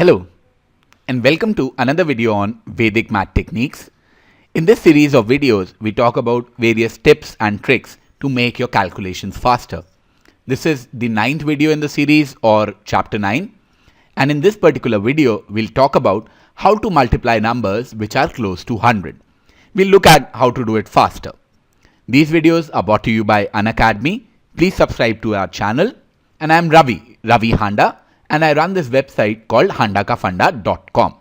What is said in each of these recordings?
Hello and welcome to another video on Vedic Math Techniques. In this series of videos, we talk about various tips and tricks to make your calculations faster. This is the 9th video in the series or chapter 9, and in this particular video, we'll talk about how to multiply numbers which are close to 100. We'll look at how to do it faster. These videos are brought to you by Unacademy. Please subscribe to our channel, and I'm Ravi Handa, and I run this website called handakafanda.com.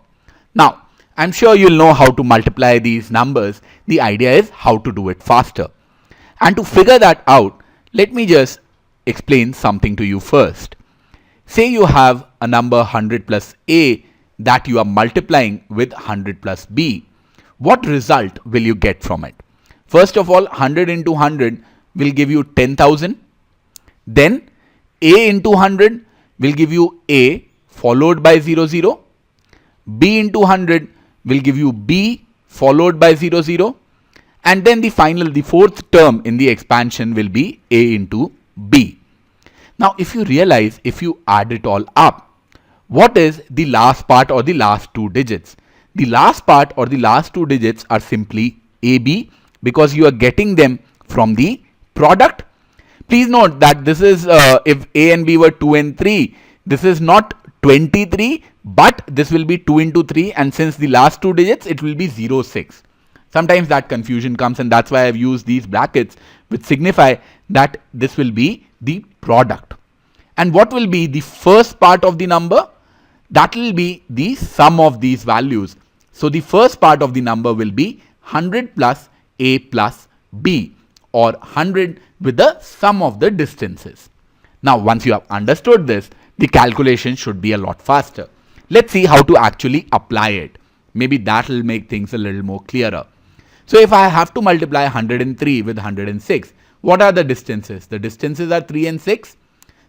Now, I'm sure you'll know how to multiply these numbers. The idea is how to do it faster. And to figure that out, let me just explain something to you first. Say you have a number 100 plus a that you are multiplying with 100 plus b. What result will you get from it? First of all, 100 into 100 will give you 10,000. Then a into 100 will give you a followed by 0, 0. B into 100 will give you b followed by 0, 0. And then the fourth term in the expansion will be a into b. Now, if you realize, if you add it all up, what is the last part or the last two digits? The last part or the last two digits are simply ab, because you are getting them from the product. Please note that this is if a and b were 2 and 3, this is not 23, but this will be 2 into 3, and since the last two digits, it will be 0, 6. Sometimes that confusion comes, and that's why I've used these brackets which signify that this will be the product. And what will be the first part of the number? That will be the sum of these values. So the first part of the number will be 100 plus a plus b, or 100 with the sum of the distances. Now, once you have understood this, the calculation should be a lot faster. Let's see how to actually apply it. Maybe that will make things a little more clearer. So if I have to multiply 103 with 106, what are the distances? The distances are 3 and 6.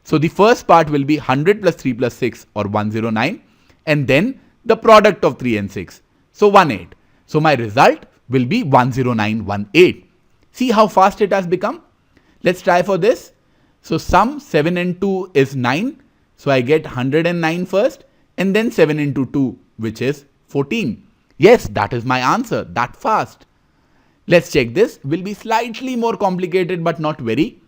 So the first part will be 100 plus 3 plus 6, or 109, and then the product of 3 and 6. So 18. So my result will be 10918. See how fast it has become? Let's try for this. So sum 7 and 2 is 9. So I get 109 first, and then 7 into 2, which is 14. Yes, that is my answer, that fast. Let's check this. Will be slightly more complicated, but not very.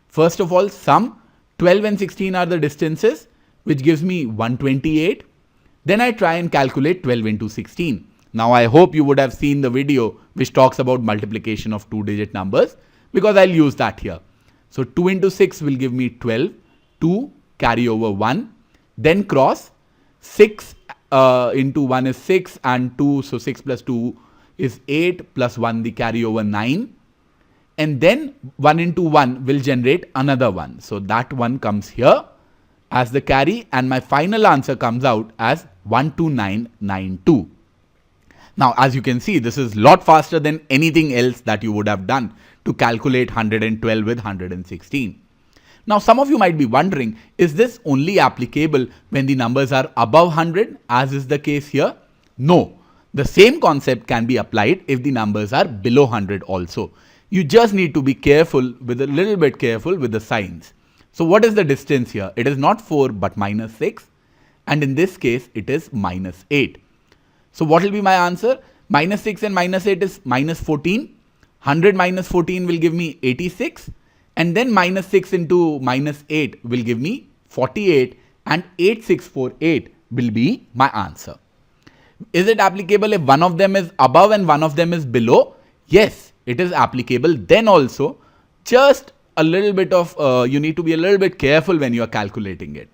First of all, sum 12 and 16 are the distances, which gives me 128. Then I try and calculate 12 into 16. Now I hope you would have seen the video which talks about multiplication of two-digit numbers, because I'll use that here. So 2 into 6 will give me 12, 2 carry over 1, then cross 6 into 1 is 6 and 2, so 6 plus 2 is 8 plus 1 the carry over 9, and then 1 into 1 will generate another one. So that one comes here as the carry, and my final answer comes out as 12992. Now, as you can see, this is a lot faster than anything else that you would have done to calculate 112 with 116. Now, some of you might be wondering, is this only applicable when the numbers are above 100, as is the case here? No. The same concept can be applied if the numbers are below 100 also. You just need to be careful, with a little bit careful with the signs. So what is the distance here? It is not 4 but minus 6, and in this case it is minus 8. So what will be my answer? Minus 6 and minus 8 is minus 14. 100 minus 14 will give me 86. And then minus 6 into minus 8 will give me 48. And 8648 will be my answer. Is it applicable if one of them is above and one of them is below? Yes, it is applicable. Then also, just a little bit of, you need to be a little bit careful when you are calculating it.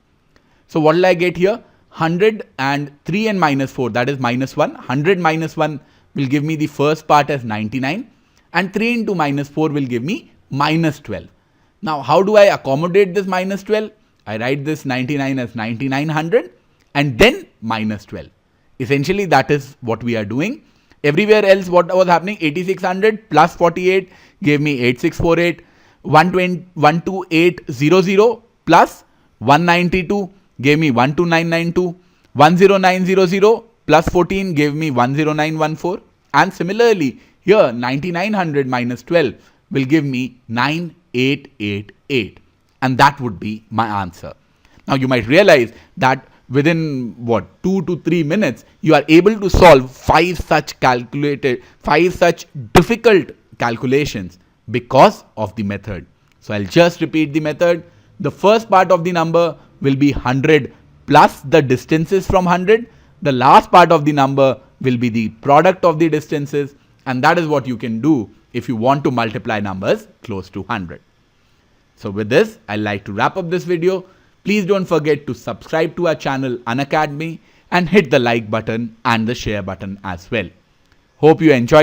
So what will I get here? 100 and 3 and minus 4, that is minus 1. 100 minus 1 will give me the first part as 99, and 3 into minus 4 will give me minus 12. Now, how do I accommodate this minus 12? I write this 99 as 9900 and then minus 12. Essentially, that is what we are doing. Everywhere else, what was happening? 8600 plus 48 gave me 8648. 12800 plus 192 gave me 12992. 10900 plus 14 gave me 10914. And similarly, here 9900 minus 12 will give me 9888. And that would be my answer. Now you might realize that within 2 to 3 minutes, you are able to solve 5 such difficult calculations because of the method. So I'll just repeat the method. The first part of the number will be 100 plus the distances from 100. The last part of the number will be the product of the distances, and that is what you can do if you want to multiply numbers close to 100. So with this, I'd like to wrap up this video. Please don't forget to subscribe to our channel Unacademy and hit the like button and the share button as well. Hope you enjoyed